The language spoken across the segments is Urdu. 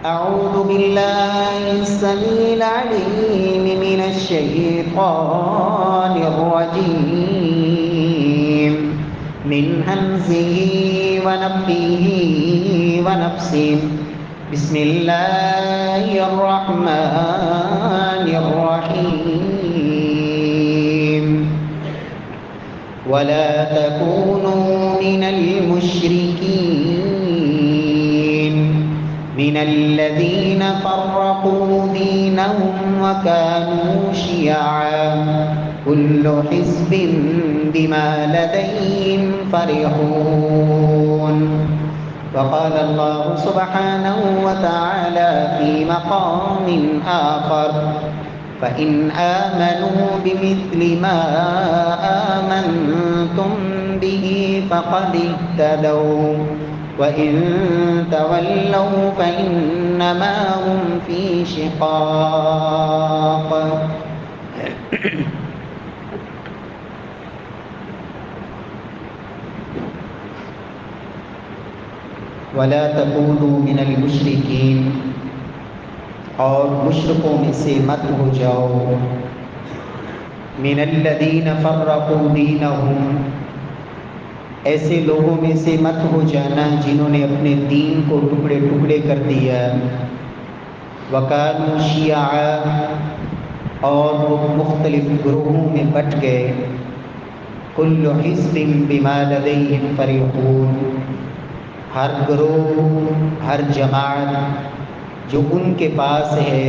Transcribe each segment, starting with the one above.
أعوذ بالله السميع العليم من الشيطان الرجيم من همزه ونفخه ونفسه بسم الله الرحمن الرحيم ولا تكونوا من المشركين من الذين فرقوا دينهم وكانوا شيعا كل حزب بما لديهم فرحون. وقال الله سبحانه وتعالى في مقام آخر فإن آمنوا بمثل ما آمنتم به فقد اهتدوا وإن تولوا فإنما هم في شقاق. ولا تكونوا من المشرکین، اور مشرکوں میں سے مت ہو جاؤ. من الذین فرقوا دینہم، ایسے لوگوں میں سے مت ہو جانا جنہوں نے اپنے دین کو ٹکڑے ٹکڑے کر دیا. وَكَانُوا شِيَعًا، اور وہ مختلف گروہوں میں بٹ گئے. كُلُّ حِزْبٍ بِمَا لَدَيْهِمْ فَرِحُونَ، ہر گروہ، ہر جماعت جو ان کے پاس ہے،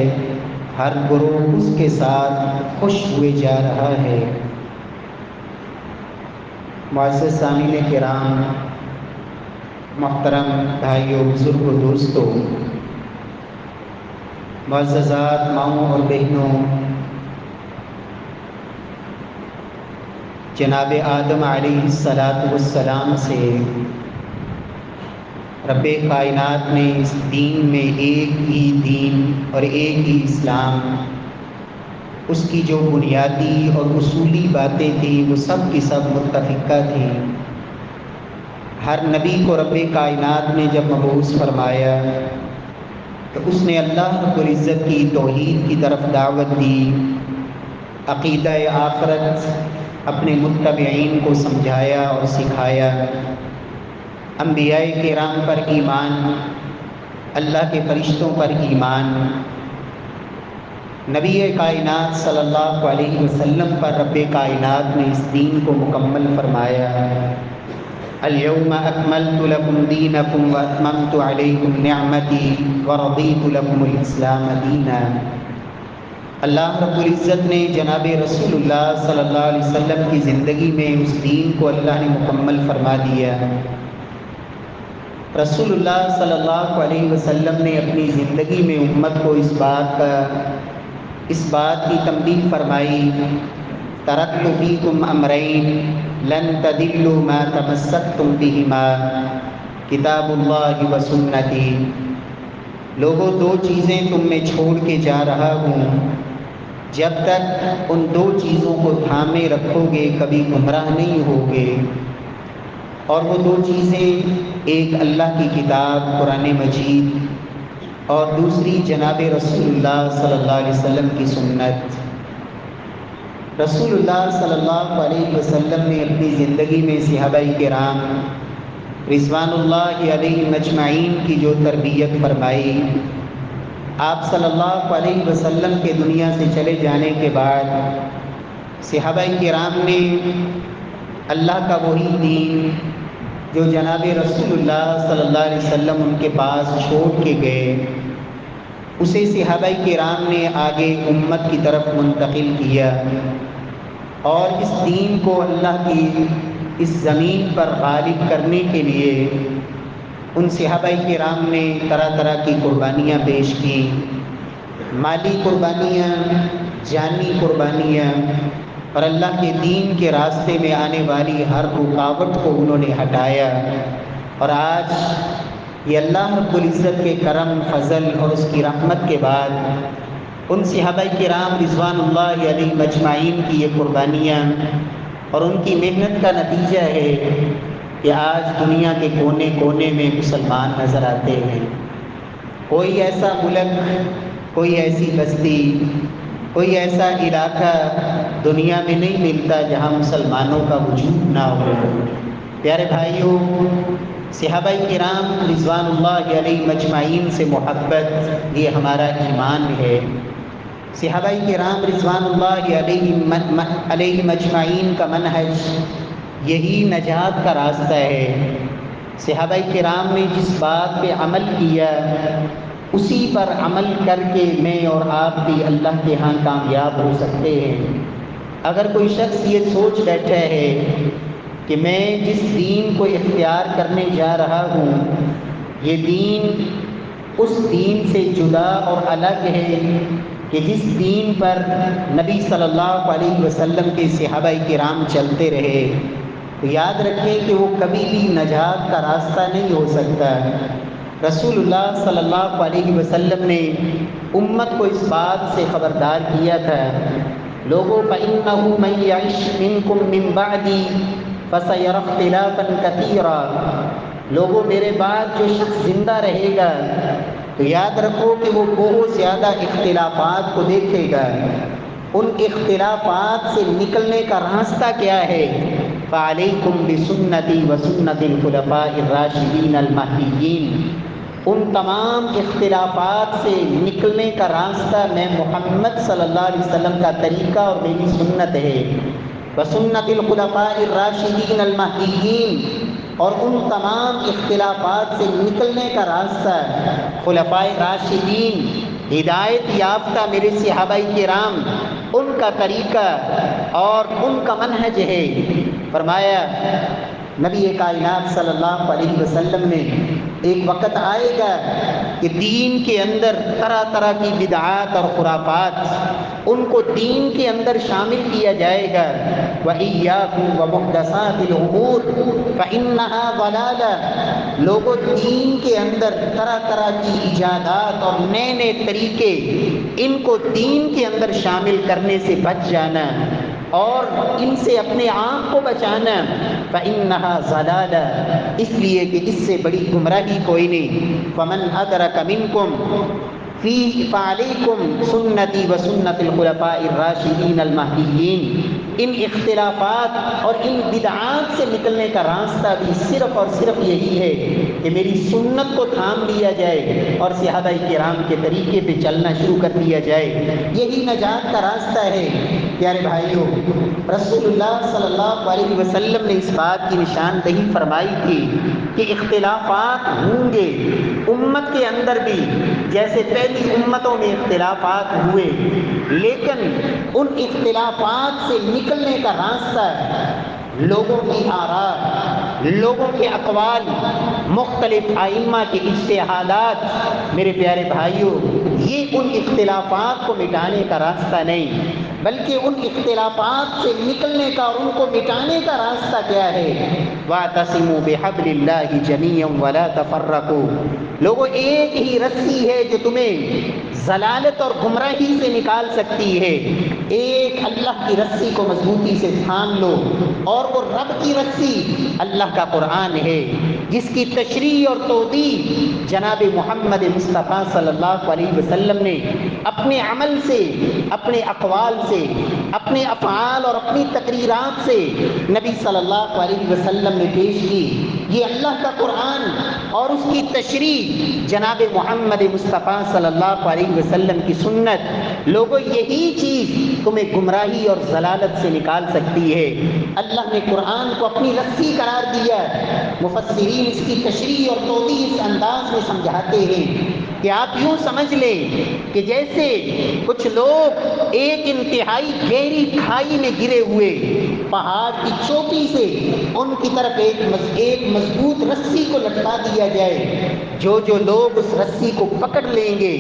ہر گروہ اس کے ساتھ خوش ہوئے جا رہا ہے. معزز سامعین کرام، محترم بھائیوں، بزرگوں، دوستوں، معززات ماؤں اور بہنوں، جناب آدم علیہ السلام سے رب کائنات نے اس دین میں ایک ہی دین اور ایک ہی اسلام، اس کی جو بنیادی اور اصولی باتیں تھیں وہ سب کی سب متفقہ تھیں. ہر نبی کو رب کائنات نے جب مبعوث فرمایا تو اس نے اللہ رب العزت کی توحید کی طرف دعوت دی، عقیدہ آخرت اپنے متبعین کو سمجھایا اور سکھایا، انبیاء کرام پر ایمان، اللہ کے فرشتوں پر ایمان، نبی کائنات صلی اللہ علیہ وسلم پر رب کائنات نے اس دین کو مکمل فرمایا. الیوم اکملت لکم دینکم واتممت علیکم نعمتی ورضیت لکم الاسلام دینا. اللہ رب العزت نے جناب رسول اللہ صلی اللہ علیہ وسلم کی زندگی میں اس دین کو اللہ نے مکمل فرما دیا. رسول اللہ صلی اللہ علیہ وسلم نے اپنی زندگی میں امت کو اس بات کی تنبیہ فرمائی، ترکت فیکم امرین لن تضلوا ما تمسکتم بہما کتاب اللہ و سنتی. لوگوں، دو چیزیں تم میں چھوڑ کے جا رہا ہوں، جب تک ان دو چیزوں کو تھامے رکھو گے کبھی گمراہ نہیں ہوگے. اور وہ دو چیزیں، ایک اللہ کی کتاب قرآن مجید اور دوسری جناب رسول اللہ صلی اللہ علیہ وسلم کی سنت. رسول اللہ صلی اللہ علیہ وسلم نے اپنی زندگی میں صحابہ کرام رضوان اللہ علیہ مجمعین کی جو تربیت فرمائی، آپ صلی اللہ علیہ وسلم کے دنیا سے چلے جانے کے بعد صحابہ کرام نے اللہ کا وہی دین جو جناب رسول اللہ صلی اللہ علیہ وسلم ان کے پاس چھوڑ کے گئے، اسے صحابہ کرام نے آگے امت کی طرف منتقل کیا. اور اس دین کو اللہ کی اس زمین پر غالب کرنے کے لیے ان صحابہ کرام نے طرح طرح کی قربانیاں پیش کی، مالی قربانیاں، جانی قربانیاں، اور اللہ کے دین کے راستے میں آنے والی ہر رکاوٹ کو انہوں نے ہٹایا. اور آج یہ اللہ رب العزت کے کرم، فضل اور اس کی رحمت کے بعد ان صحابہ کرام رضوان اللہ علیہ مجمعین کی یہ قربانیاں اور ان کی محنت کا نتیجہ ہے کہ آج دنیا کے کونے کونے میں مسلمان نظر آتے ہیں. کوئی ایسا ملک، کوئی ایسی بستی، کوئی ایسا علاقہ دنیا میں نہیں ملتا جہاں مسلمانوں کا وجود نہ ہو۔ پیارے بھائیوں، صحابہ کرام رضوان اللہ علیہ مجمعین سے محبت یہ ہمارا ایمان ہے۔ صحابہ کرام رضوان اللہ علیہ مجمعین کا منہج یہی نجات کا راستہ ہے۔ صحابہ کرام نے جس بات پہ عمل کیا اسی پر عمل کر کے میں اور آپ بھی اللہ کے ہاں کامیاب ہو سکتے ہیں۔ اگر کوئی شخص یہ سوچ بیٹھا ہے کہ میں جس دین کو اختیار کرنے جا رہا ہوں یہ دین اس دین سے جدا اور الگ ہے کہ جس دین پر نبی صلی اللہ علیہ وسلم کے صحابہ کرام چلتے رہے، تو یاد رکھیں کہ وہ کبھی بھی نجات کا راستہ نہیں ہو سکتا۔ رسول اللہ صلی اللہ علیہ وسلم نے امت کو اس بات سے خبردار کیا تھا، لوگوں فَإِنَّهُ مَن يَعِشْ مِنكُم مِّن بَعْدِي فَسَيَرَى اخْتِلَافًا كَثِيرًا، لوگوں میرے بعد جو شخص زندہ رہے گا تو یاد رکھو کہ وہ بہت زیادہ اختلافات کو دیکھے گا۔ ان اختلافات سے نکلنے کا راستہ کیا ہے؟ فَعَلَيْكُمْ بِسُنَّتِي وَسُنَّتِ الْخُلَفَاءِ الرَّاشِدِينَ الْمَهْدِيِّينَ، ان تمام اختلافات سے نکلنے کا راستہ میں محمد صلی اللہ علیہ وسلم کا طریقہ اور میری سنت ہے۔ وَسُنَّتِ الْخُلَفَاءِ الرَّاشِدِينَ الْمَهْدِيِّينَ، اور ان تمام اختلافات سے نکلنے کا راستہ خلفائے راشدین ہدایت یافتہ میرے صحابہ کرام ان کا طریقہ اور ان کا منہج ہے۔ فرمایا نبی کائنات صلی اللہ علیہ وسلم نے ایک وقت آئے گا کہ دین کے اندر طرح طرح کی بدعات اور خرافات ان کو دین کے اندر شامل کیا جائے گا۔ وَإِيَّاكُمْ وَمُحْدَثَاتِ الْأُمُورِ فَإِنَّهَا ضَلَالَةٌ، لوگوں دین کے اندر طرح طرح کی ایجادات اور نئے نئے طریقے ان کو دین کے اندر شامل کرنے سے بچ جانا اور ان سے اپنے آپ کو بچانا۔ فَإِنَّهَا ضَلَالَةٌ، اس لیے کہ اس سے بڑی گمراہی کوئی نہیں۔ فَمَنْ أَدْرَكَ مِنْكُمْ فَعَلَيْكُمْ سُنَّتِي وَسُنَّتِ الْخُلَفَاءِ الرَّاشِدِينَ الْمَهْدِيِّينَ، ان اختلافات اور ان بدعات سے نکلنے کا راستہ بھی صرف اور صرف یہی ہے کہ میری سنت کو تھام لیا جائے اور صحابہ کرام کے طریقے پہ چلنا شروع کر دیا جائے، یہی نجات کا راستہ ہے۔ پیارے بھائیوں، رسول اللہ صلی اللہ علیہ وسلم نے اس بات کی نشاندہی فرمائی تھی کہ اختلافات ہوں گے امت کے اندر بھی، جیسے پہلی امتوں میں اختلافات ہوئے، لیکن ان اختلافات سے نکلنے کا راستہ لوگوں کی آراء، لوگوں کے اقوال، مختلف ائمہ کے اجتہادات، میرے پیارے بھائیوں، یہ ان اختلافات کو مٹانے کا راستہ نہیں، بلکہ ان اختلافات سے نکلنے کا اور ان کو مٹانے کا راستہ کیا ہے؟ وَاعْتَصِمُوا بِحَبْلِ اللَّهِ جَمِيعًا وَلَا تَفَرَّقُوا، لوگوں ایک ہی رسی ہے جو تمہیں ضلالت اور گمراہی سے نکال سکتی ہے، ایک اللہ کی رسی کو مضبوطی سے تھام لو، اور وہ رب کی رسی اللہ کا قرآن ہے جس کی تشریح اور توضیح جناب محمد مصطفیٰ صلی اللہ علیہ وسلم نے اپنے عمل سے، اپنے اقوال سے، اپنے افعال اور اپنی تقریرات سے نبی صلی اللہ علیہ وسلم نے پیش کی۔ یہ اللہ کا قرآن اور اس کی تشریح جناب محمد مصطفیٰ صلی اللہ علیہ وسلم کی سنت، لوگوں یہی چیز تمہیں گمراہی اور ضلالت سے نکال سکتی ہے۔ اللہ نے قرآن کو اپنی رسی قرار دیا۔ مفسرین اس کی تشریح اور توضیح اس انداز میں سمجھاتے ہیں کہ آپ یوں سمجھ لیں کہ جیسے کچھ لوگ ایک انتہائی گہری کھائی میں گرے ہوئے پہاڑ کی چوٹی سے ان کی طرف ایک مضبوط رسی کو لٹکا دیا جائے، جو لوگ اس رسی کو پکڑ لیں گے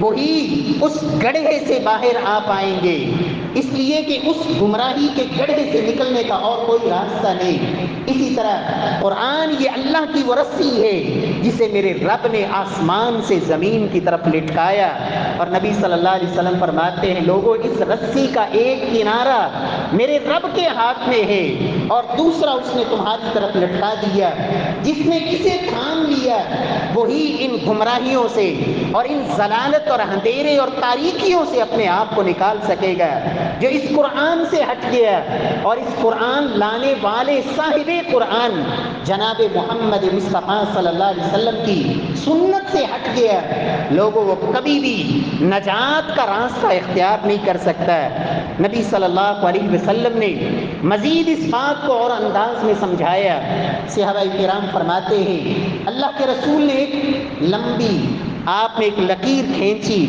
وہی اس گڑھے سے باہر آ پائیں گے، اس لیے کہ اس گمراہی کے گڑھے سے نکلنے کا اور کوئی راستہ نہیں۔ اسی طرح قرآن یہ اللہ کی وہ رسی ہے جسے میرے رب نے آسمان سے زمین کی طرف لٹکایا، اور نبی صلی اللہ علیہ وسلم فرماتے ہیں لوگوں اس رسی کا ایک کنارہ میرے رب کے ہاتھ ہاتھ میں ہے اور دوسرا اس نے تمہاری طرف لٹکا دیا۔ جس نے اسے تھام لیا وہی ان گمراہیوں سے اور ان ضلالت اور اندھیرے اور تاریکیوں سے اپنے آپ کو نکال سکے گا۔ جو اس قرآن سے ہٹ گیا اور اس قرآن لانے والے صاحب قرآن جناب محمد مصطفیٰ صلی اللہ علیہ وسلم کی سنت سے ہٹ گیا، لوگوں وہ کبھی بھی نجات کا راستہ اختیار نہیں کر سکتا۔ نبی صلی اللہ علیہ وسلم نے مزید اس بات کو اور انداز میں سمجھایا۔ صحابہ کرام فرماتے ہیں اللہ کے رسول نے ایک لمبی آپ نے ایک لکیر کھینچی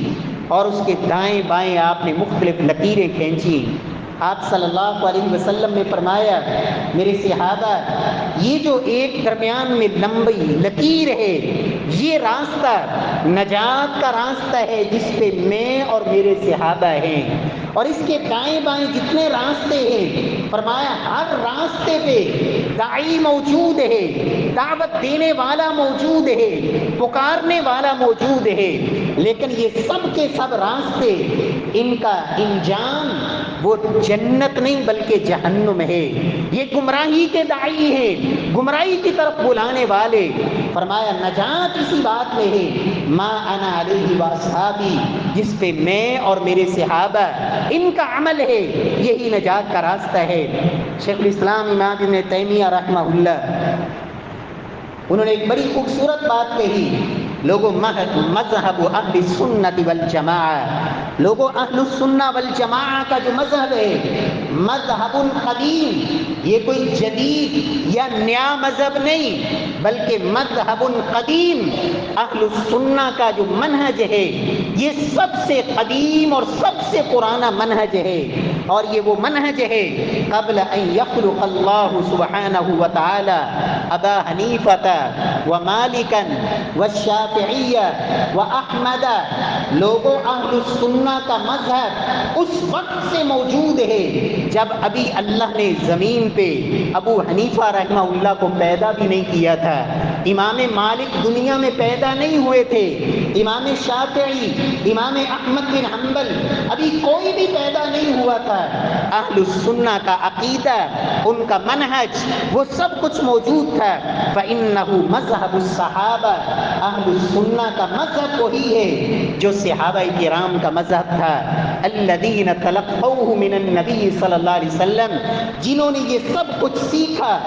اور اس کے دائیں بائیں آپ نے مختلف لکیریں کھینچی۔ آپ صلی اللہ علیہ وسلم نے فرمایا میرے صحابہ یہ جو ایک درمیان میں لمبی لکیر ہے یہ راستہ نجات کا راستہ ہے جس پہ میں اور میرے صحابہ ہیں، اور اس کے دائیں بائیں جتنے راستے ہیں فرمایا ہر راستے پہ داعی موجود ہے، دعوت دینے والا موجود ہے، پکارنے والا موجود ہے، لیکن یہ سب کے سب راستے ان کا انجام وہ جنت نہیں بلکہ جہنم ہے۔ یہ گمراہی کے داعی ہیں، گمراہی کی طرف بلانے والے۔ فرمایا نجات اسی بات میں ہے ما انا علیہ واصحابی، جس پہ میں اور میرے صحابہ ان کا عمل ہے، یہی نجات کا راستہ ہے۔ شیخ الاسلام امام ابن تیمیہ رحمہ اللہ انہوں نے ایک بڑی خوبصورت بات کہی، لوگوں مذہب اہل سنت والجماعہ، لوگوں اہل السنہ والجماعہ کا جو مذہب ہے مذہب قدیم، یہ کوئی جدید یا نیا مذہب نہیں بلکہ مذہب قدیم، اہل السنہ کا جو منہج ہے یہ سب سے قدیم اور سب سے پرانا منہج ہے، اور یہ وہ منہج ہے قبل ان یخلق اللہ سبحانہ وتعالی ابا حنیفہ ومالکا والشافعیہ واحمد۔ لوگوں اہل السنہ کا مذہب اس وقت سے موجود ہے جب ابھی اللہ نے زمین پہ ابو حنیفہ رحمہ اللہ کو پیدا بھی نہیں کیا تھا، امام مالک دنیا میں پیدا نہیں ہوئے تھے، امام شافعی، امام احمد بن حنبل ابھی کوئی بھی پیدا نہیں ہوا تھا۔ اہل السنہ کا عقیدہ، ان کا منہج، وہ سب کچھ موجود تھا۔ فإنه مذہب الصحابہ، اہل السنہ کا مذہب وہی ہے جو صحابہ کرام کا مذہب تھا، الذین تلقوہ من النبی صلی اللہ علیہ وسلم، جنہوں نے یہ سب کچھ سیکھا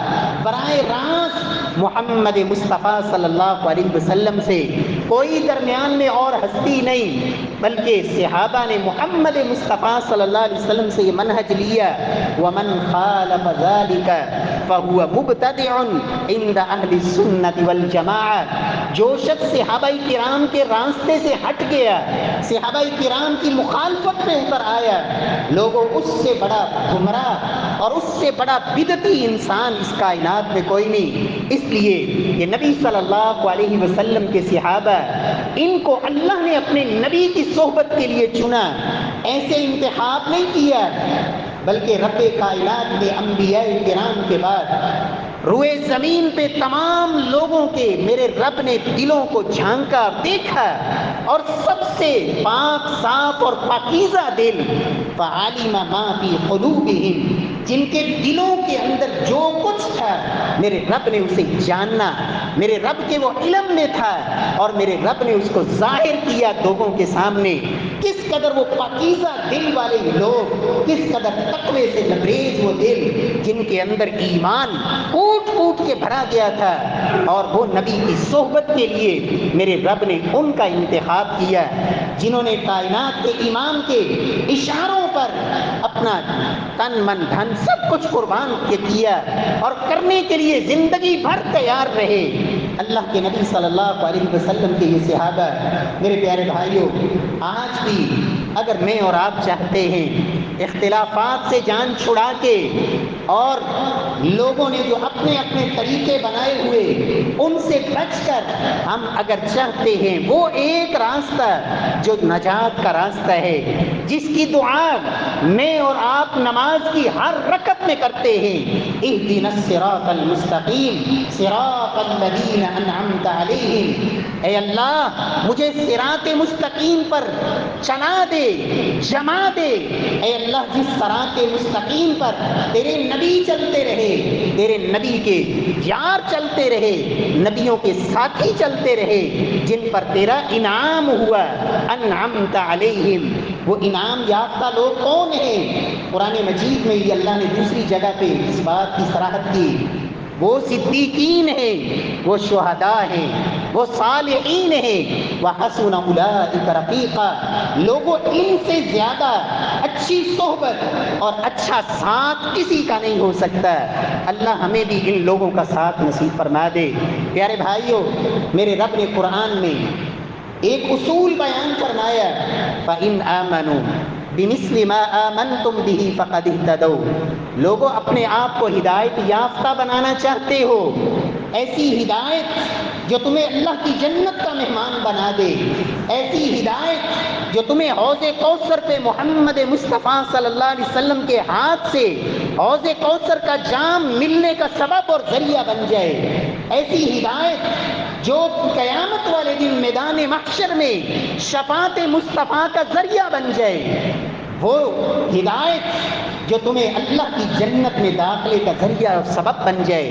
براہ راست محمد مصطفیٰ صلی اللہ علیہ وسلم سے، کوئی درمیان میں اور ہستی نہیں بلکہ صحابہ نے محمد مصطفیٰ صلی اللہ علیہ وسلم سے یہ منہج لیا۔ ومن خالف ذلک فهو مبتدع عند اہل السنۃ والجماعہ، جو شخص صحابہ کرام کے راستے سے ہٹ گیا، صحابہ کرام کی مخالفت میں اتر آیا، لوگوں اس سے بڑا گمراہ اور اس سے بڑا بدعتی انسان اس کائنات میں کوئی نہیں۔ اس لیے کہ نبی صلی اللہ علیہ وسلم کے صحابہ، ان کو اللہ نے اپنے نبی کی صحبت کے لیے چنا، ایسے انتخاب نہیں کیا بلکہ رب کائنات نے انبیاء کرام کے بعد روئے زمین پہ تمام لوگوں کے میرے رب نے دلوں کو جھانکا، دیکھا، اور سب سے پاک صاف اور پاکیزہ دل فعلم ما فی قلوبہم، جن کے دلوں کے اندر جو کچھ تھا میرے رب نے اسے جاننا، میرے رب کے وہ علم میں تھا اور میرے رب نے اس کو ظاہر کیا لوگوں کے سامنے۔ کس قدر وہ پاکیزہ دل والے لوگ، کس قدر تقوی سے لبریز وہ دل جن کے اندر ایمان کوٹ کوٹ کے بھرا گیا تھا، اور وہ نبی کی صحبت کے لیے میرے رب نے ان کا انتخاب کیا، جنہوں نے کائنات کے امام کے اشاروں پر اپنا تن من دھن سب کچھ قربان کیا اور کرنے کے لیے زندگی بھر تیار رہے۔ اللہ کے نبی صلی اللہ علیہ وسلم کے یہ صحابہ، میرے پیارے بھائیوں، آج بھی اگر میں اور آپ چاہتے ہیں اختلافات سے جان چھڑا کے، اور لوگوں نے جو اپنے اپنے طریقے بنائے ہوئے ان سے بچ کر ہم اگر چاہتے ہیں وہ ایک راستہ جو نجات کا راستہ ہے، جس کی دعا میں اور آپ نماز کی ہر رکعت میں کرتے ہیں، اہدنا الصراط المستقیم صراط الذین انعمت علیہم، اے اللہ مجھے صراط مستقیم پر چنا دے، جما دے، اے اللہ جس صراط مستقیم پر تیرے نبی چلتے رہے، تیرے نبی کے یار چلتے رہے، نبیوں کے ساتھی چلتے رہے جن پر تیرا انعام ہوا، انعمت علیہم، وہ انعام یافتہ لوگ کون ہیں؟ قرآن مجید میں یہ اللہ نے دوسری جگہ پہ اس بات کی صراحت کی، وہ صدیقین ہیں، وہ شہداء ہیں، وہ صالحین ہیں، وحسن اولئک رفیقا، لوگوں ان سے زیادہ اچھی صحبت اور اچھا ساتھ کسی کا نہیں ہو سکتا۔ اللہ ہمیں بھی ان لوگوں کا ساتھ نصیب فرما دے۔ پیارے بھائیوں، میرے رب نے قرآن میں ایک اصول بیان فرمایا، فَإِنْ آمَنُوا بِمِثْلِ مَا آمَنْتُمْ بِهِ فَقَدِ اهْتَدَوْا، لوگوں اپنے آپ کو ہدایت یافتہ بنانا چاہتے ہو، ایسی ہدایت جو تمہیں اللہ کی جنت کا مہمان بنا دے، ایسی ہدایت جو تمہیں حوض کوثر پہ محمد مصطفیٰ صلی اللہ علیہ وسلم کے ہاتھ سے حوض کوثر کا جام ملنے کا سبب اور ذریعہ بن جائے، ایسی ہدایت جو قیامت والے دن میدان محشر میں شفاعت مصطفیٰ کا ذریعہ بن جائے، وہ ہدایت جو تمہیں اللہ کی جنت میں داخلے کا ذریعہ اور سبب بن جائے،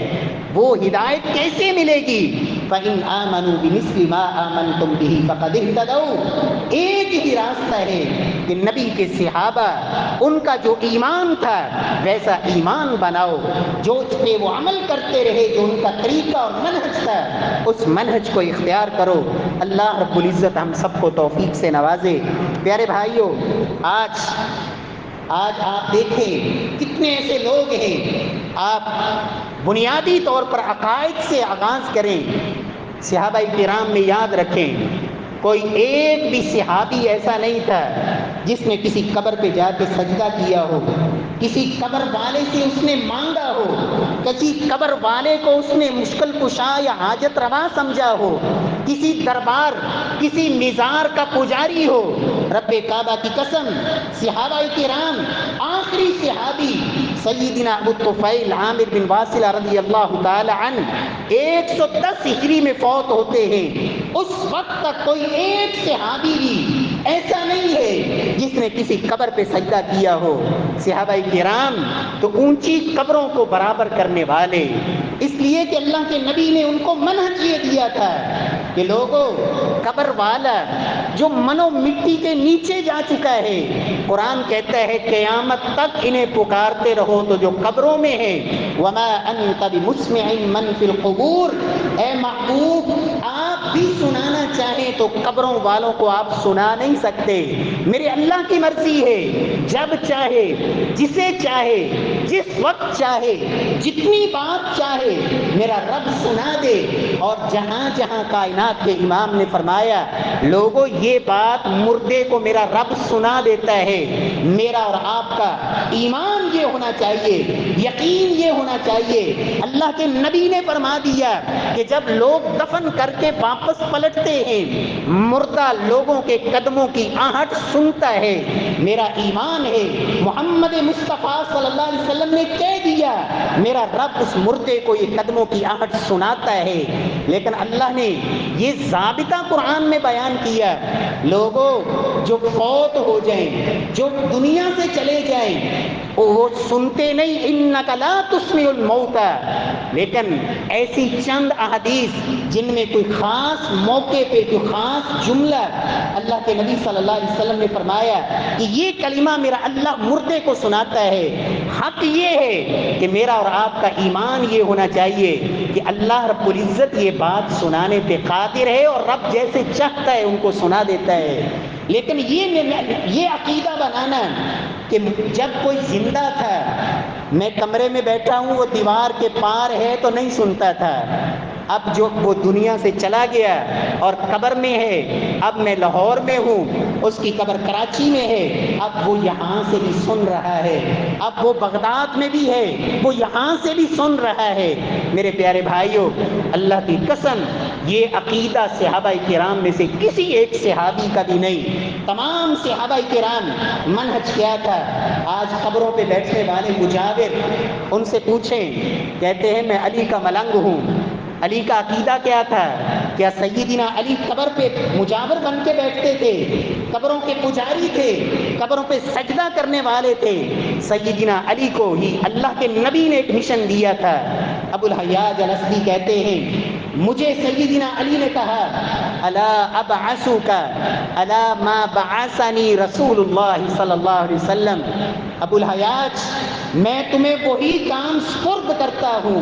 وہ ہدایت کیسے ملے گی؟ فَإِنْ آمَنُوا بِمِثْلِ مَا آمَنْتُمْ بِهِ فَقَدِ اهْتَدَوْا، ایک ہی راستہ ہے کہ نبی کے صحابہ ان کا جو ایمان تھا ویسا ایمان بناؤ، جو اس پہ وہ عمل کرتے رہے، جو ان کا طریقہ اور منہج تھا اس منہج کو اختیار کرو۔ اللہ رب العزت ہم سب کو توفیق سے نوازے۔ پیارے بھائیوں، آج آپ دیکھیں کتنے ایسے لوگ ہیں، آپ بنیادی طور پر عقائد سے آغاز کریں، صحابہ کرام میں یاد رکھیں، کوئی ایک بھی صحابی ایسا نہیں تھا جس نے کسی قبر پہ جا کے سجدہ کیا ہو، کسی قبر والے سے اس نے مانگا ہو، کسی قبر والے کو اس نے مشکل کشا یا حاجت روا سمجھا ہو، کسی دربار کسی مزار کا پجاری ہو۔ رب کعبہ کی قسم، صحابہ کرام، آخری صحابی سیدنا ابو طفیل عامر بن واصلہ رضی اللہ تعالی عنہ 110 ہجری میں فوت ہوتے ہیں، اس وقت تک کوئی ایک صحابی بھی ایسا نہیں ہے جس نے کسی قبر پہ سجدہ کیا ہو۔ صحابہ کرام تو اونچی قبروں کو برابر کرنے والے، اس لیے کہ اللہ کے نبی نے ان کو منہج یہ دیا تھا کہ لوگوں، قبر والا جو منو مٹی کے نیچے جا چکا ہے، قرآن کہتا ہے قیامت تک انہیں پکارتے رہو تو جو قبروں میں ہے، وما انت بمسمع من فی القبور، اے محبوب آپ بھی سنانا چاہیں تو قبروں والوں کو آپ سنا نہیں سکتے، میرے اللہ کی مرضی ہے، جب چاہے، جسے چاہے، جس وقت چاہے، جتنی بات چاہے میرا رب سنا دے۔ اور جہاں جہاں کائنات کے امام نے فرمایا لوگوں یہ بات مردے کو میرا رب سنا دیتا ہے، میرا اور آپ کا ایمان یہ ہونا چاہیے، یقین یہ ہونا چاہیے۔ اللہ کے نبی نے فرما دیا کہ جب لوگ دفن کر کے واپس پلٹتے ہیں، مردہ لوگوں کے قدموں کی آہٹ سنتا ہے، میرا ایمان ہے محمد مصطفیٰ صلی اللہ علیہ وسلم نے کہہ دیا میرا رب اس مردے کو یہ قدموں کی آہٹ سناتا ہے۔ لیکن اللہ نے یہ ضابطہ قرآن میں بیان کیا، لوگوں جو فوت ہو جائیں، جو دنیا سے چلے جائیں، وہ سنتے نہیں، انک لا تسمع الموتى، لیکن ایسی چند احادیث جن میں کوئی خاص موقع پہ کوئی خاص جملہ اللہ کے نبی صلی اللہ علیہ وسلم نے فرمایا کہ یہ کلمہ میرا اللہ مردے کو سناتا ہے۔ حق یہ ہے کہ میرا اور آپ کا ایمان یہ ہونا چاہیے کہ اللہ رب العزت یہ بات سنانے پہ قادر ہے اور رب جیسے چاہتا ہے ان کو سنا دیتا ہے۔ لیکن یہ عقیدہ بنانا کہ جب کوئی زندہ تھا میں کمرے میں بیٹھا ہوں وہ دیوار کے پار ہے تو نہیں سنتا تھا، اب جو وہ دنیا سے چلا گیا اور قبر میں ہے، اب میں لاہور میں ہوں، اس کی قبر کراچی میں ہے، اب وہ یہاں سے بھی سن رہا ہے، اب وہ بغداد میں بھی ہے، وہ یہاں سے بھی سن رہا ہے۔ میرے پیارے بھائیوں، اللہ کی قسم یہ عقیدہ صحابہ کرام میں سے کسی ایک صحابی کا بھی نہیں، تمام صحابہ کرام منہج کیا تھا؟ آج قبروں پہ بیٹھنے والے مجاور، ان سے پوچھیں، کہتے ہیں میں علی کا ملنگ ہوں۔ علی کا عقیدہ کیا تھا؟ کیا سیدنا علی قبر پہ مجاور بن کے بیٹھتے تھے، قبروں کے پجاری تھے؟ قبروں پہ سجدہ کرنے والے تھے، سیدنا علی کو ہی اللہ کے نبی نے ایک مشن دیا تھا۔ ابو الحیاج الاسدی کہتے ہیں مجھے سیدنا علی نے کہا الا ابعثک الا ما بعثنی رسول اللہ صلی اللہ علیہ وسلم، ابو الحیاج میں تمہیں وہی کام سپرد کرتا ہوں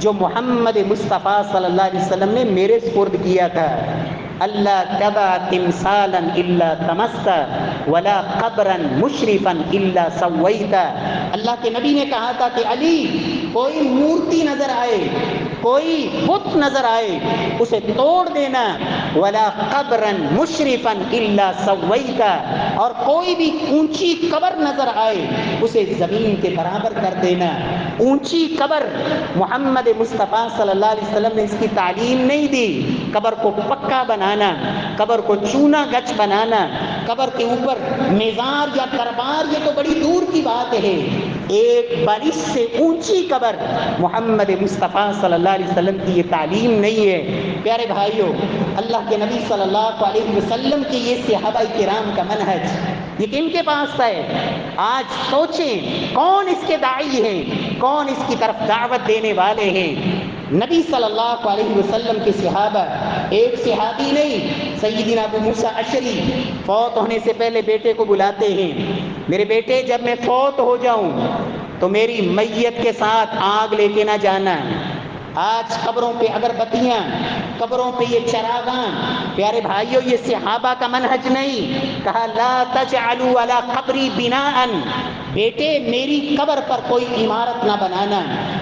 جو محمد مصطفیٰ صلی اللہ علیہ وسلم نے میرے سپرد کیا تھا۔ اللہ تبع تمثالا الا طمست ولا قبرا مشرفا الا سویت، اللہ کے نبی نے کہا تھا کہ علی کوئی مورتی نظر آئے، کوئی بت نظر آئے اسے توڑ دینا، ولا قبرا مشرفا الا سویت، اور کوئی بھی اونچی قبر نظر آئے اسے زمین کے برابر کر دینا۔ اونچی قبر محمد مصطفیٰ صلی اللہ علیہ وسلم نے اس کی تعلیم نہیں دی، قبر کو پکا بنانا، قبر کو چونا گچ بنانا، قبر کے اوپر میزار یا دربار یہ تو بڑی دور کی بات ہے، ایک بارش سے اونچی قبر محمد مصطفیٰ صلی اللہ علیہ وسلم کی یہ تعلیم نہیں ہے۔ پیارے بھائیوں، اللہ کے نبی صلی اللہ علیہ وسلم کے یہ صحابہ کرام کا منہج یہ کن کے پاس ہے؟ آج سوچیں کون اس کے داعی ہیں، کون اس کی طرف دعوت دینے والے ہیں؟ نبی صلی اللہ علیہ وسلم کے صحابہ، ایک صحابی نہیں، سیدنا ابو موسیٰ اشعری فوت ہونے سے پہلے بیٹے کو بلاتے ہیں، میرے بیٹے جب میں فوت ہو جاؤں تو میری میت کے ساتھ آگ لے کے نہ جانا۔ آج قبروں پہ اگربتیاں، قبروں پہ یہ چراغاں، پیارے بھائیوں یہ صحابہ کا منہج نہیں۔ کہا لا تجعلوا علی قبری بناء، بیٹے میری قبر پر کوئی عمارت نہ بنانا،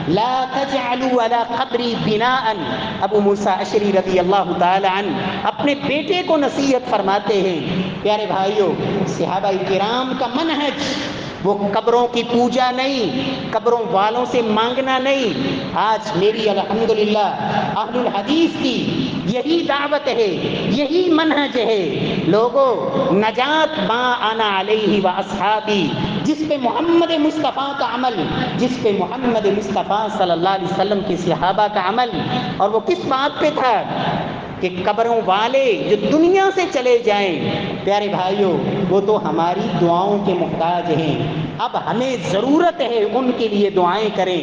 لا تجعلوا علی قبری بناء۔ ابو موسیٰ اشعری رضی اللہ تعالی عنہ اپنے بیٹے کو نصیحت فرماتے ہیں۔ پیارے بھائیوں، صحابہ کرام کا منہج وہ قبروں کی پوجا نہیں، قبروں والوں سے مانگنا نہیں۔ آج میری الحمدللہ اہل الحدیث کی یہی دعوت ہے، یہی منہج ہے۔ لوگوں، نجات ما انا علیہ و اصحابی، جس پہ محمد مصطفیٰ کا عمل، جس پہ محمد مصطفیٰ صلی اللہ علیہ وسلم کے صحابہ کا عمل، اور وہ کس بات پہ تھا کہ قبروں والے جو دنیا سے چلے جائیں، پیارے بھائیوں وہ تو ہماری دعاؤں کے محتاج ہیں۔ اب ہمیں ضرورت ہے ان کے لیے دعائیں کریں،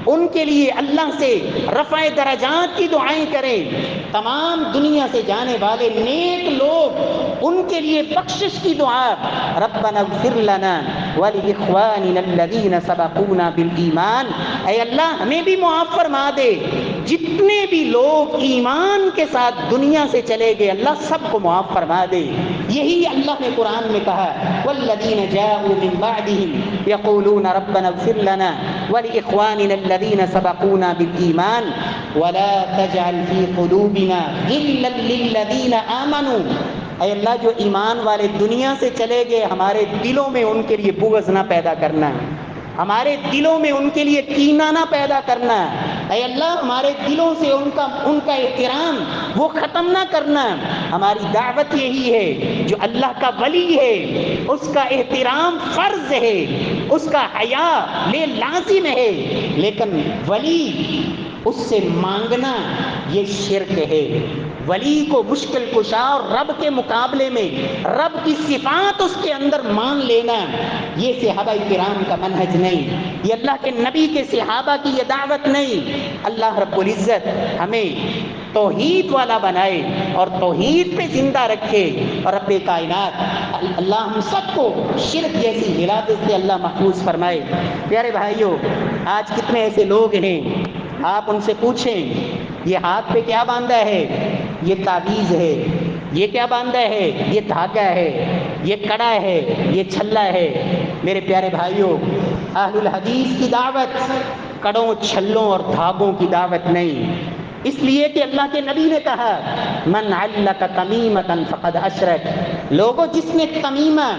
ان کے لیے اللہ سے رفع درجات کی دعائیں کریں۔ تمام دنیا سے جانے والے نیک لوگ، ان کے لیے بخشش کی دعا، ربنا اغفر لنا ولاخواننا الذین سبقونا بالایمان، اے اللہ ہمیں بھی معاف فرما دے، جتنے بھی لوگ ایمان کے ساتھ دنیا سے چلے گئے اللہ سب کو معاف فرما دے۔ یہی اللہ نے قرآن میں کہا والذین جاءوا من بعدهم یقولون ربنا اغفر لنا ولاخواننا الذین سبقونا بالایمان ولا تجعل فی قلوبنا غلا للذین آمنوا، اے اللہ جو ایمان والے دنیا سے چلے گئے ہمارے دلوں میں ان کے لیے بغض نہ پیدا کرنا، ہمارے دلوں میں ان کے لیے کینہ نہ پیدا کرنا، اے اللہ ہمارے دلوں سے ان کا احترام وہ ختم نہ کرنا۔ ہماری دعوت یہی ہے، جو اللہ کا ولی ہے اس کا احترام فرض ہے، اس کا حیا لازم ہے، لیکن ولی اس سے مانگنا یہ شرک ہے۔ ولی کو مشکل کشا اور رب کے مقابلے میں رب کی صفات اس کے اندر مان لینا، یہ صحابہ کرام کا منہج نہیں، یہ اللہ کے نبی کے صحابہ کی یہ دعوت نہیں۔ اللہ رب العزت ہمیں توحید والا بنائے اور توحید پہ زندہ رکھے، اور رب کائنات اللہ ہم سب کو شرک جیسی غلاظت سے اللہ محفوظ فرمائے۔ پیارے بھائیوں، آج کتنے ایسے لوگ ہیں، آپ ان سے پوچھیں یہ ہاتھ پہ کیا باندھا ہے؟ یہ تعویذ ہے۔ یہ کیا باندھا ہے؟ یہ دھاگا ہے، یہ کڑا ہے، یہ چھلا ہے۔ میرے پیارے بھائیوں، اہل الحدیث کی دعوت کڑوں، چھلوں اور دھاگوں کی دعوت نہیں، اس لیے کہ اللہ کے نبی نے کہا من علق تمیمۃ فقد اشرک، لوگوں جس نے تمیمہ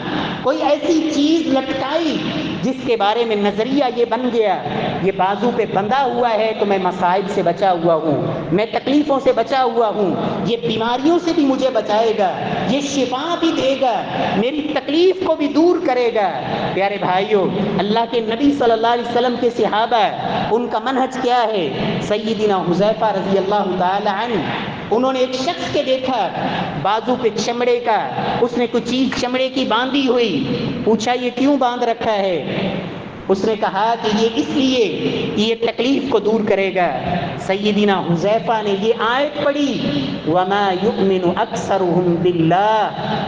کوئی ایسی چیز لٹکائی جس کے بارے میں نظریہ یہ بن گیا یہ بازو پہ بندھا ہوا ہے تو میں مصائب سے بچا ہوا ہوں، میں تکلیفوں سے بچا ہوا ہوں، یہ بیماریوں سے بھی مجھے بچائے گا، یہ شفا بھی دے گا، میری تکلیف کو بھی دور کرے گا۔ پیارے بھائیوں، اللہ کے نبی صلی اللہ علیہ وسلم کے صحابہ ان کا منہج کیا ہے؟ سیدنا حذیفہ رضی اللہ تعالی عنہ، انہوں نے ایک شخص کے دیکھا بازو پہ چمڑے کا، اس نے کوئی چیز چمڑے کی باندھی ہوئی، پوچھا یہ کیوں باندھ رکھا ہے؟ اس نے کہا کہ یہ اس لیے کہ یہ تکلیف کو دور کرے گا۔ سیدنا حذیفہ نے یہ آیت پڑھی، وَمَا يُؤْمِنُ أَكْثَرُهُمْ بِاللَّهِ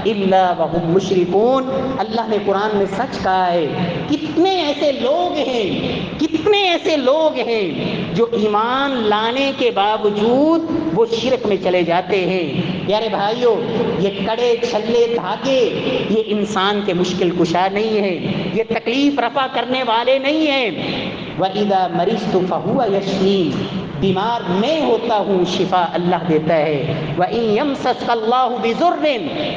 إِلَّا وَهُمْ مُشْرِكُونَ۔ اللہ نے قرآن میں سچ کہا ہے، کتنے ایسے لوگ ہیں جو ایمان لانے کے باوجود وہ شرک میں چلے جاتے ہیں۔ پیارے بھائیوں، یہ کڑے چھلے دھاگے یہ انسان کے مشکل کشا نہیں ہے، یہ تکلیف رفع کرنے والے نہیں ہیں۔ وَإِذَا مَرِضْتُ فَهُوَ يَشْفِينِ، بیمار میں ہوتا ہوں، شفا اللہ دیتا ہے۔ وَإِن يَمْسَسْكَ اللَّهُ بِضُرٍّ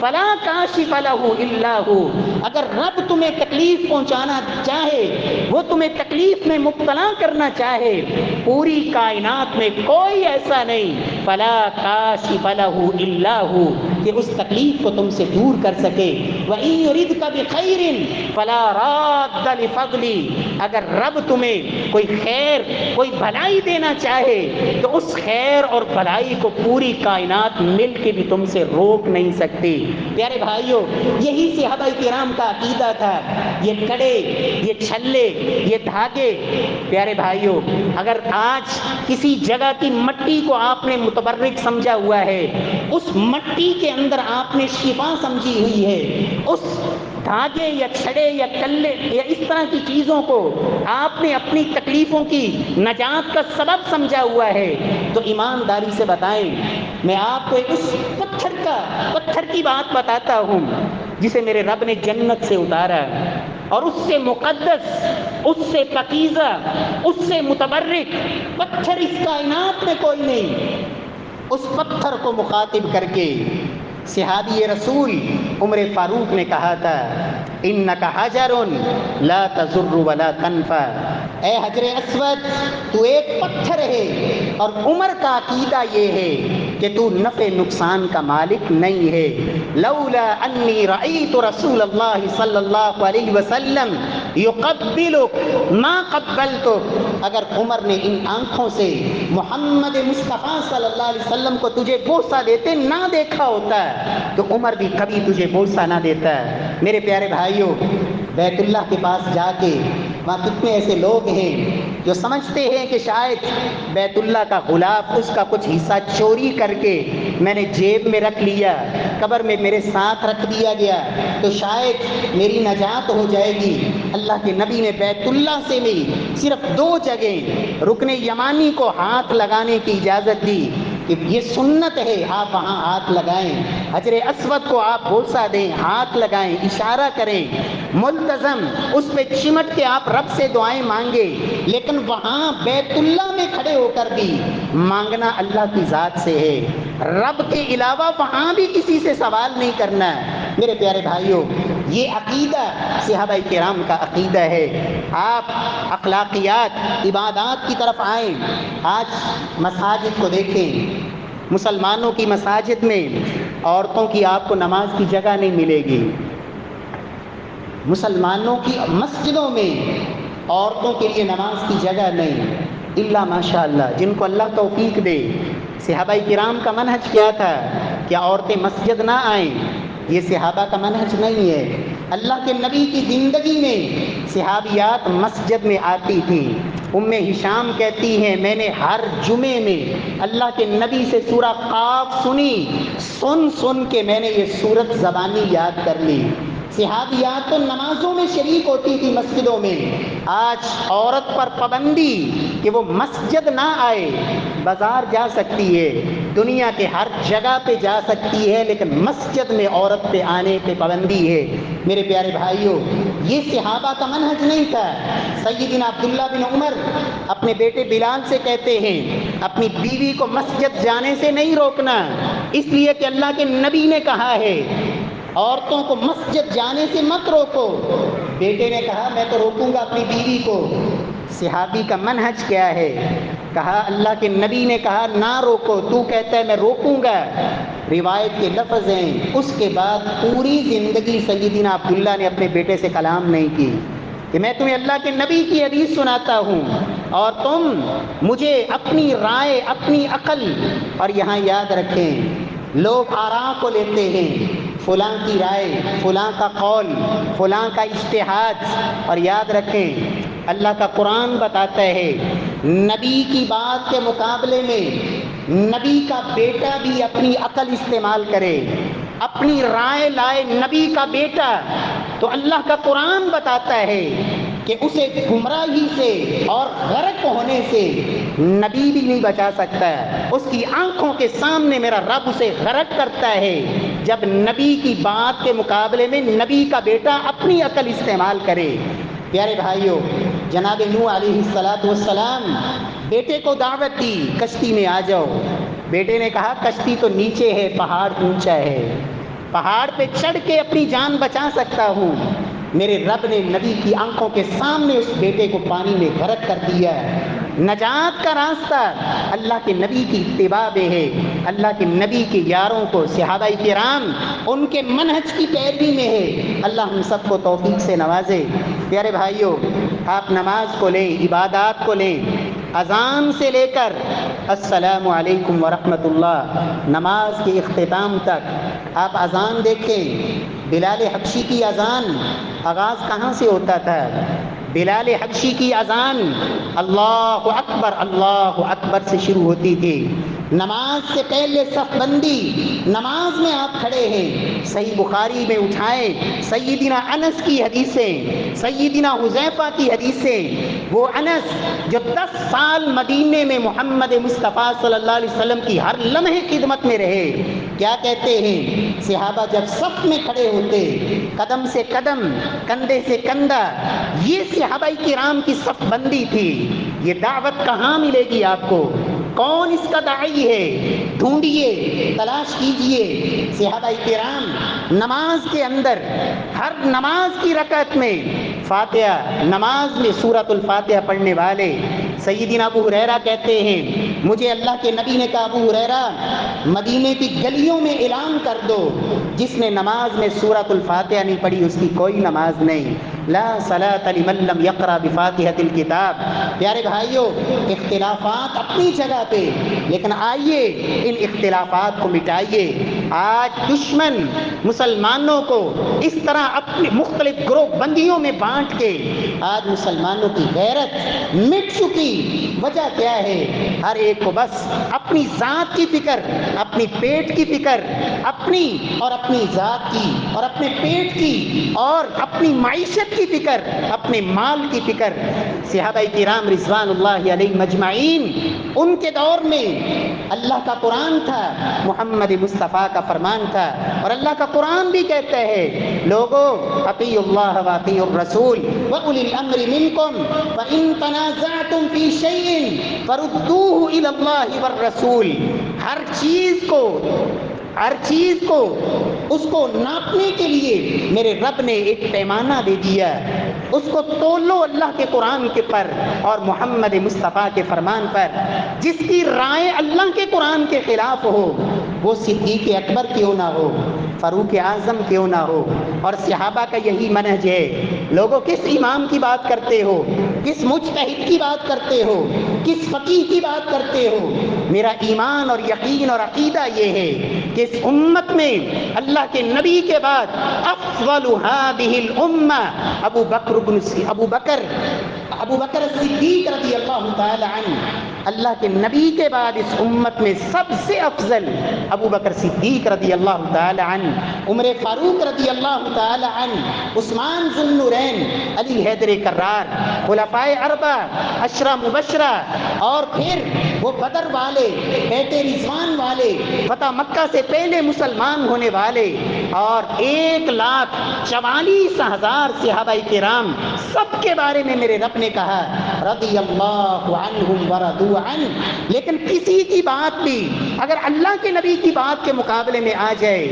فَلَا كَاشِفَ لَهُ إِلَّا هُوَ، اگر رب تمہیں تکلیف پہنچانا چاہے، وہ تمہیں تکلیف میں مبتلا کرنا چاہے، پوری کائنات میں کوئی ایسا نہیں، فَلَا كَاشِفَ لَهُ إِلَّا هُوَ، کہ اس تکلیف کو تم سے دور کر سکے۔ وَإِن يُرِدْكَ بِخَيْرٍ فَلَا رَادَّ لِفَضْلِهِ، اگر رب تمہیں کوئی خیر، کوئی بھلائی دینا چاہے تو اس خیر اور بھلائی کو پوری کائنات مل کے بھی تم سے روک نہیں سکتی۔ پیارے بھائیوں، یہی صحابہ کرام کا عقیدہ تھا۔ یہ کڑے، یہ چھلے، یہ دھاگے، پیارے بھائیوں، اگر آج کسی جگہ کی مٹی کو آپ نے متبرک سمجھا ہوا ہے، اس مٹی کے اندر آپ نے شفا سمجھی ہوئی ہے، اس دھاگے یا چھڑے یا کلے یا اس طرح کی چیزوں کو آپ نے اپنی تکلیفوں کی نجات کا سبب سمجھا ہوا ہے، تو ایمانداری سے بتائیں، میں آپ کو اس پتھر کی بات بتاتا ہوں جسے میرے رب نے جنت سے اتارا، اور اس سے مقدس، اس سے پاکیزہ، اس سے متبرک پتھر اس کائنات میں کوئی نہیں۔ اس پتھر کو مخاطب کر کے صحابی رسول عمر فاروق نے کہا تھا، انک حجر لا تضر ولا تنفع، اے حجر اسود تو ایک پتھر ہے، اور عمر کا عقیدہ یہ ہے کہ تو نفع نقصان کا مالک نہیں ہے۔ لولا انی رأیت رسول اللہ صلی اللہ علیہ وسلم یقبلک ما قبلتک، اگر عمر نے ان آنکھوں سے محمد مصطفیٰ صلی اللہ علیہ وسلم کو تجھے بوسہ دیتے نہ دیکھا ہوتا تو عمر بھی کبھی تجھے بوسہ نہ دیتا۔ میرے پیارے بھائیوں، بیت اللہ کے پاس جا کے وہاں کتنے ایسے لوگ ہیں جو سمجھتے ہیں کہ شاید بیت اللہ کا غلاف، اس کا کچھ حصہ چوری کر کے میں نے جیب میں رکھ لیا، قبر میں میرے ساتھ رکھ دیا گیا تو شاید میری نجات ہو جائے گی۔ اللہ کے نبی نے بیت اللہ سے بھی صرف 2 جگہ رکن یمانی کو ہاتھ لگانے کی اجازت دی کہ یہ سنت ہے، آپ وہاں ہاتھ لگائیں، حجر اسود کو آپ بوسہ دیں، ہاتھ لگائیں، اشارہ کریں، ملتزم اس پہ چمٹ کے آپ رب سے دعائیں مانگے، لیکن وہاں بیت اللہ میں کھڑے ہو کر بھی مانگنا اللہ کی ذات سے ہے، رب کے علاوہ وہاں بھی کسی سے سوال نہیں کرنا۔ میرے پیارے بھائیوں، یہ عقیدہ صحابہ کرام کا عقیدہ ہے۔ آپ اخلاقیات، عبادات کی طرف آئیں۔ آج مساجد کو دیکھیں، مسلمانوں کی مساجد میں عورتوں کی آپ کو نماز کی جگہ نہیں ملے گی۔ مسلمانوں کی مسجدوں میں عورتوں کے لیے نماز کی جگہ نہیں، الا ماشاء اللہ جن کو اللہ توفیق دے۔ صحابہ کرام کا منہج کیا تھا کہ عورتیں مسجد نہ آئیں، یہ صحابہ کا منہج نہیں ہے۔ اللہ کے نبی کی زندگی میں صحابیات مسجد میں آتی تھیں۔ ام ہشام کہتی ہیں، میں نے ہر جمعے میں اللہ کے نبی سے سورہ قاف سنی، سن کے میں نے یہ سورت زبانی یاد کر لی۔ صحابیات تو نمازوں میں شریک ہوتی تھی مسجدوں میں۔ آج عورت پر پابندی کہ وہ مسجد نہ آئے، بازار جا سکتی ہے، دنیا کے ہر جگہ پہ جا سکتی ہے، لیکن مسجد میں عورت پہ آنے پہ پابندی ہے۔ میرے پیارے بھائیوں، یہ صحابہ کا منہج نہیں تھا۔ سیدنا عبداللہ بن عمر اپنے بیٹے بلال سے کہتے ہیں، اپنی بیوی کو مسجد جانے سے نہیں روکنا، اس لیے کہ اللہ کے نبی نے کہا ہے عورتوں کو مسجد جانے سے مت روکو۔ بیٹے نے کہا میں تو روکوں گا اپنی بیوی کو۔ صحابی کا منہج کیا ہے؟ کہا اللہ کے نبی نے کہا نہ روکو، تو کہتا ہے میں روکوں گا۔ روایت کے لفظ ہیں، اس کے بعد پوری زندگی سیدنا عبداللہ نے اپنے بیٹے سے کلام نہیں کی کہ میں تمہیں اللہ کے نبی کی حدیث سناتا ہوں اور تم مجھے اپنی رائے، اپنی عقل، اور یہاں یاد رکھیں لوگ آراء کو لیتے ہیں، فلاں کی رائے، فلاں کا قول، فلاں کا اجتہاد، اور یاد رکھیں اللہ کا قرآن بتاتا ہے نبی کی بات کے مقابلے میں نبی کا بیٹا بھی اپنی عقل استعمال کرے، اپنی رائے لائے نبی کا بیٹا، تو اللہ کا قرآن بتاتا ہے کہ اسے گمراہی سے اور غرق ہونے سے نبی بھی نہیں بچا سکتا۔ اس کی آنکھوں کے سامنے میرا رب اسے غرق کرتا ہے جب نبی کی بات کے مقابلے میں نبی کا بیٹا اپنی عقل استعمال کرے۔ پیارے بھائیوں، جناب نوح علیہ السلام بیٹے کو دعوت دی کشتی میں آ جاؤ۔ بیٹے نے کہا کشتی تو نیچے ہے، پہاڑ اونچا ہے، پہاڑ پہ چڑھ کے اپنی جان بچا سکتا ہوں۔ میرے رب نے نبی کی آنکھوں کے سامنے اس بیٹے کو پانی میں غرق کر دیا۔ نجات کا راستہ اللہ کے نبی کی اتباع میں ہے، اللہ کے نبی کے یاروں کو، صحابہ کرام ان کے منہج کی پیروی میں ہے۔ اللہ ہم سب کو توفیق سے نوازے۔ پیارے بھائیوں، آپ نماز کو لیں، عبادات کو لیں، اذان سے لے کر السلام علیکم ورحمۃ اللہ نماز کے اختتام تک آپ اذان دیکھیں۔ بلال حبشی کی اذان آغاز کہاں سے ہوتا تھا؟ بلال حبشی کی اذان اللہ اکبر سے شروع ہوتی تھی۔ نماز سے پہلے صف بندی، نماز میں آپ کھڑے ہیں، صحیح بخاری میں اٹھائیں سیدنا انس کی حدیثیں، سیدنا حذیفہ کی حدیثیں۔ وہ انس جو 10 سال مدینے میں محمد مصطفیٰ صلی اللہ علیہ وسلم کی ہر لمحے خدمت میں رہے، کیا کہتے ہیں؟ صحابہ جب صف میں کھڑے ہوتے، قدم سے قدم، کندھے سے کندھا، یہ صحابہ کرام کی صف بندی تھی۔ یہ دعوت کہاں ملے گی آپ کو؟ کون اس کا داعی ہے؟ ڈھونڈیے، تلاش کیجئے۔ صحابہ کرام نماز کے اندر ہر نماز کی رکعت میں فاتحہ، نماز میں سورۃ الفاتحہ پڑھنے والے۔ سیدنا ابو ہریرہ کہتے ہیں مجھے اللہ کے نبی نے کہا ابو ہریرہ مدینے کی گلیوں میں اعلان کر دو جس نے نماز میں سورۃ الفاتحہ نہیں پڑھی اس کی کوئی نماز نہیں، لا صلاۃ لمن لم یقرأ بفاتحۃ الکتاب۔ پیارے بھائیوں، اختلافات اپنی جگہ پہ، لیکن آئیے ان اختلافات کو مٹائیے۔ آج دشمن مسلمانوں کو اس طرح اپنی مختلف گروہ بندیوں میں بانٹ کے آج مسلمانوں کی غیرت مٹ چکی۔ وجہ کیا ہے؟ ہر ایک کو بس اپنی ذات کی فکر، اپنی پیٹ کی فکر، اپنی اور اپنی ذات کی اور اپنے پیٹ کی اور اپنی معیشت کی فکر، اپنے مال کی فکر۔ صحابہ کرام رضوان اللہ علیہم اجمعین، ان کے دور میں اللہ کا قرآن تھا، محمد مصطفیٰ کا فرمان تھا، اور اللہ کا قرآن بھی کہتا ہے لوگو اطیعوا اللہ واطیعوا الرسول واولی الامر منکم فان تنازعتم فی شیء فردوہ الی اللہ والرسول۔ ہر چیز کو اس کو ناپنے کے لیے میرے رب نے ایک پیمانہ دے دیا، اس کو تولو اللہ کے قرآن کے پر اور محمد مصطفیٰ کے فرمان پر۔ جس کی رائے اللہ کے قرآن کے خلاف ہو وہ صدیق اکبر کیوں نہ ہو، فاروق اعظم کیوں نہ ہو، اور صحابہ کا یہی منہج ہے۔ لوگوں کس امام کی بات کرتے ہو، کس مجتہد کی بات کرتے ہو، کس فقیہ کی بات کرتے ہو؟ میرا ایمان اور یقین اور عقیدہ یہ ہے کہ اس امت میں اللہ کے نبی کے بعد افضل هذه الامہ ابو بکر صدیق رضی اللہ تعالی عنہ۔ اللہ کے نبی کے بعد اس امت میں سب سے افضل ابو بکر صدیق رضی اللہ تعالی عنہ، عمر فاروق رضی اللہ تعالی عنہ، عثمان ذو النورین، علی حیدر کرار، خلفائے اربعہ، عشرہ مبشرہ، اور پھر وہ بدر والے، بیت رضوان والے، فتح مکہ سے پہلے مسلمان ہونے والے، اور 1,44,000 صحابہ کرام، سب کے بارے میں میرے رب نے کہا رضی اللہ عنہم ورضوا عنہ۔ لیکن کسی کی بات بھی اگر اللہ کے نبی کی بات کے مقابلے میں آ جائے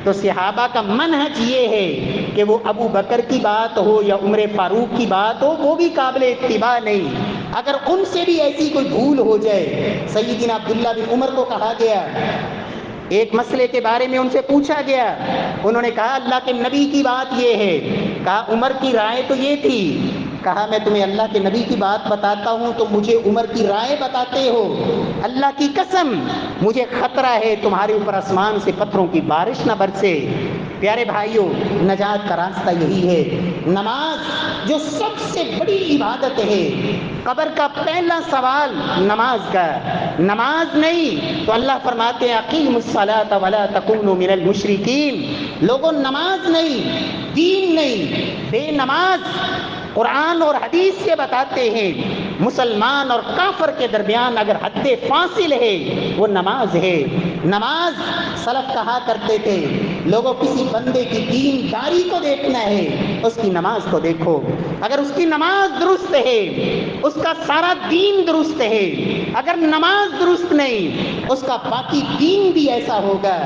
تو صحابہ کا منہج یہ ہے کہ وہ ابو بکر کی بات ہو یا عمر فاروق کی بات ہو وہ بھی قابل اتباع نہیں۔ اگر ان سے بھی ایسی کوئی بھول ہو جائے، سیدنا عبداللہ بن عمر کو کہا گیا، ایک مسئلے کے بارے میں ان سے پوچھا گیا، انہوں نے کہا اللہ کے نبی کی بات یہ ہے، کہا عمر کی رائے تو یہ تھی، کہا میں تمہیں اللہ کے نبی کی بات بتاتا ہوں تو مجھے عمر کی رائے بتاتے ہو؟ اللہ کی قسم مجھے خطرہ ہے تمہارے اوپر آسمان سے پتھروں کی بارش نہ برسے۔ پیارے بھائیوں، نجات کا راستہ یہی ہے، نماز جو سب سے بڑی عبادت ہے۔ قبر کا پہلا سوال نماز کا، نماز نہیں تو اللہ فرماتے ہیں اقیموا الصلاۃ ولا تکونوا من المشرکین۔ لوگوں نماز نہیں، دین نہیں، بے نماز قرآن اور حدیث یہ بتاتے ہیں مسلمان اور کافر کے درمیان اگر حد فاصل ہے وہ نماز ہے۔ نماز سلف کہا کرتے تھے لوگوں کسی بندے کی دین داری کو دیکھنا ہے اس کی نماز کو دیکھو، اگر اس کی نماز درست ہے اس کا سارا دین درست ہے، اگر نماز درست نہیں اس کا باقی دین بھی ایسا ہوگا۔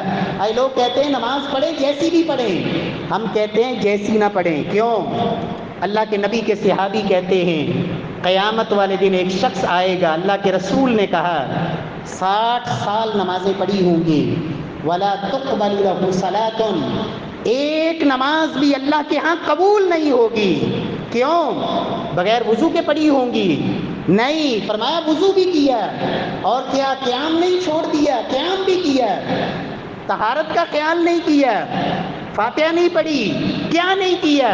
اے لوگ کہتے ہیں نماز پڑھیں جیسی بھی پڑھیں، ہم کہتے ہیں جیسی نہ پڑھیں۔ کیوں؟ اللہ کے نبی کے صحابی کہتے ہیں قیامت والے دن ایک شخص آئے گا، اللہ کے رسول نے کہا 60 سال نمازیں پڑھی ہوں گی، ولا تقبل له صلاۃ، ایک نماز بھی اللہ کے ہاں قبول نہیں ہوگی۔ کیوں؟ بغیر وضو کے پڑھی ہوں گی؟ نہیں، فرمایا وضو بھی کیا اور کیا قیام نہیں چھوڑ دیا، قیام بھی کیا، طہارت کا خیال نہیں کیا، فاتحہ نہیں پڑھی، کیا نہیں کیا؟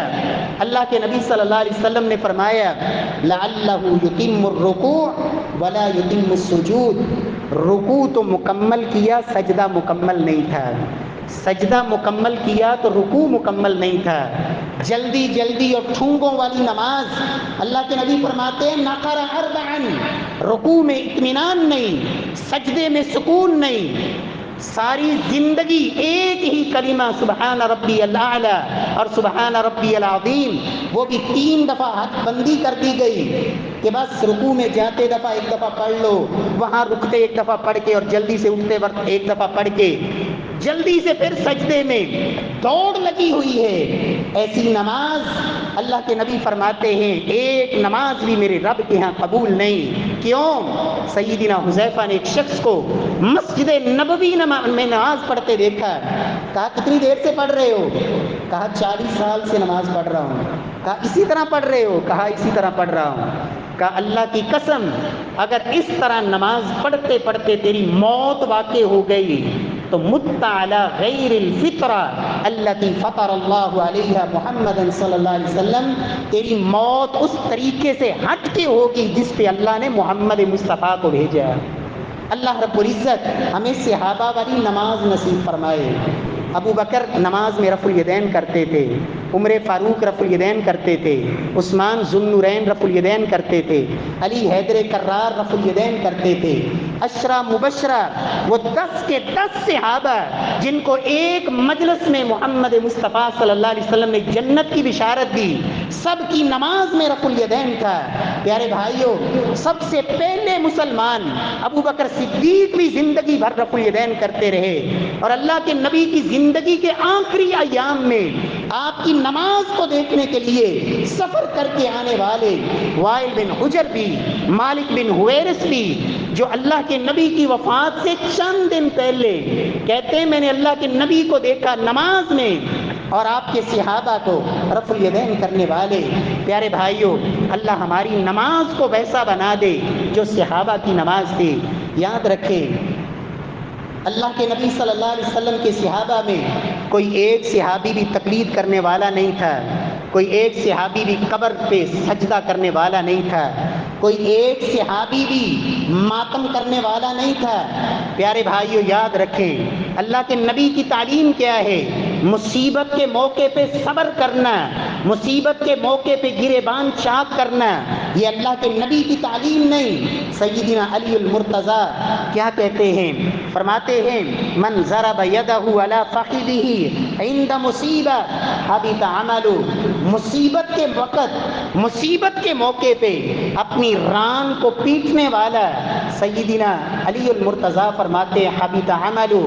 اللہ کے نبی صلی اللہ علیہ وسلم نے فرمایا لعلہ یتم الرکوع ولا یتم السجود، رکوع تو مکمل کیا، سجدہ مکمل نہیں تھا، سجدہ مکمل کیا تو رکوع مکمل نہیں تھا۔ جلدی جلدی اور ٹھونگوں والی نماز، اللہ کے نبی فرماتے ہیں نقر اربعا، رکوع میں اطمینان نہیں، سجدے میں سکون نہیں، ساری زندگی ایک ہی کلمہ سبحان ربی الاعلی اور سبحان ربی العظیم، وہ بھی 3 دفعہ حد بندی کر دی گئی کہ بس رکوع میں جاتے دفعہ ایک دفعہ پڑھ لو، وہاں رکتے ایک دفعہ پڑھ کے اور جلدی سے اٹھتے وقت ایک دفعہ پڑھ کے جلدی سے پھر سجدے میں دوڑ لگی ہوئی ہے۔ ایسی نماز اللہ کے نبی فرماتے ہیں ایک نماز بھی میرے رب کے ہاں قبول نہیں۔ کیوں؟ سیدنا حذیفہ نے ایک شخص کو مسجد نبوی میں نماز پڑھتے دیکھا، کہا کتنی دیر سے پڑھ رہے ہو؟ کہا 40 سال سے نماز پڑھ رہا ہوں۔ کہا اسی طرح پڑھ رہے ہو؟ کہا اسی طرح پڑھ رہا ہوں۔ کہا اللہ کی قسم اگر اس طرح نماز پڑھتے پڑھتے تیری موت واقع ہو گئی تو مت علی غیر الفطرہ التي فطر اللہ علیہ محمد صلی اللہ علیہ وسلم، تیری موت اس طریقے سے ہٹ کے ہوگی جس پہ اللہ نے محمد مصطفیٰ کو بھیجا۔ اللہ رب العزت ہمیں صحابہ والی نماز نصیب فرمائے۔ ابو بکر نماز میں رفع الیدین کرتے تھے، عمر فاروق رفع الیدین کرتے تھے، عثمان ذو النورین رفع الیدین کرتے تھے، علی حیدر کرار رفع الیدین کرتے تھے۔ عشرہ مبشرہ وہ 10 کے 10 صحابہ جن کو ایک مجلس میں محمد مصطفیٰ صلی اللہ علیہ وسلم نے جنت کی بشارت دی، سب کی نماز میں رفع الیدین تھا۔ پیارے بھائیوں، سب سے پہلے مسلمان ابو بکر صدیق بھی زندگی بھر رفع الیدین کرتے رہے، اور اللہ کے نبی کی زندگی کے آخری ایام میں آپ کی نماز کو دیکھنے کے لیے سفر کر کے آنے والے وائل بن حجر بھی، مالک بن حویرث بھی، جو اللہ کے نبی کی وفات سے چند دن پہلے کہتے ہیں میں نے اللہ کے نبی کو دیکھا نماز میں اور آپ کے صحابہ کو رفع الیدین کرنے والے۔ پیارے بھائیوں، اللہ ہماری نماز کو ویسا بنا دے جو صحابہ کی نماز تھی۔ یاد رکھیں اللہ کے نبی صلی اللہ علیہ وسلم کے صحابہ میں کوئی ایک صحابی بھی تقلید کرنے والا نہیں تھا، کوئی ایک صحابی بھی قبر پہ سجدہ کرنے والا نہیں تھا، کوئی ایک صحابی بھی ماتم کرنے والا نہیں تھا۔ پیارے بھائیو یاد رکھیں اللہ کے نبی کی تعلیم کیا ہے؟ مصیبت کے موقع پہ صبر کرنا، مصیبت کے موقع پہ گریبان چاک کرنا، یہ اللہ کے نبی کی تعلیم نہیں۔ سیدنا علی المرتضیٰ کیا کہتے ہیں؟ فرماتے ہیں من ضرب یدہ علی فخذہ عند مصیبہ حبط عملہ، مصیبت کے وقت، مصیبت کے موقع پہ اپنی ران کو پیٹنے والا سیدنا علی المرتضیٰ فرماتے ہیں حبط عملہ،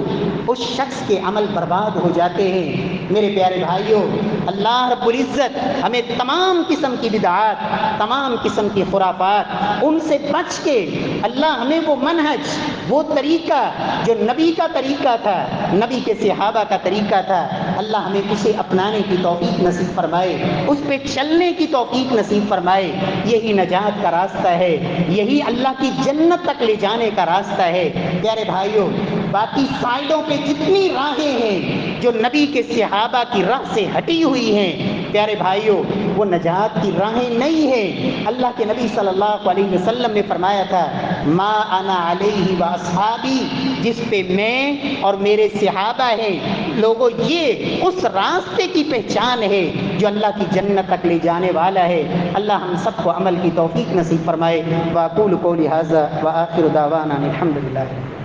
اس شخص کے عمل برباد ہو جاتے ہیں۔ میرے پیارے بھائیوں، اللہ رب العزت ہمیں تمام قسم کی بدعات، تمام قسم کی خرافات ان سے بچ کے اللہ ہمیں وہ منہج، وہ طریقہ جو نبی کا طریقہ تھا، نبی کے صحابہ کا طریقہ تھا، اللہ ہمیں اسے اپنانے کی توفیق نصیب فرمائے، اس پہ چلنے کی توفیق نصیب فرمائے۔ یہی نجات کا راستہ ہے، یہی اللہ کی جنت تک لے جانے کا راستہ ہے۔ پیارے بھائیوں، باقی سائڈوں پہ جتنی راہیں ہیں جو نبی کے صحابہ کی راہ سے ہٹی ہوئی ہیں، پیارے بھائیوں، وہ نجات کی راہیں نہیں ہیں۔ اللہ کے نبی صلی اللہ علیہ وسلم نے فرمایا تھا، ما انا علیہ و اصحابی، جس پہ میں اور میرے صحابہ ہیں، لوگوں یہ اس راستے کی پہچان ہے جو اللہ کی جنت تک لے جانے والا ہے۔ اللہ ہم سب کو عمل کی توفیق نصیب فرمائے۔ واقول قولی ھذا وآخر دعوانا الحمدللہ۔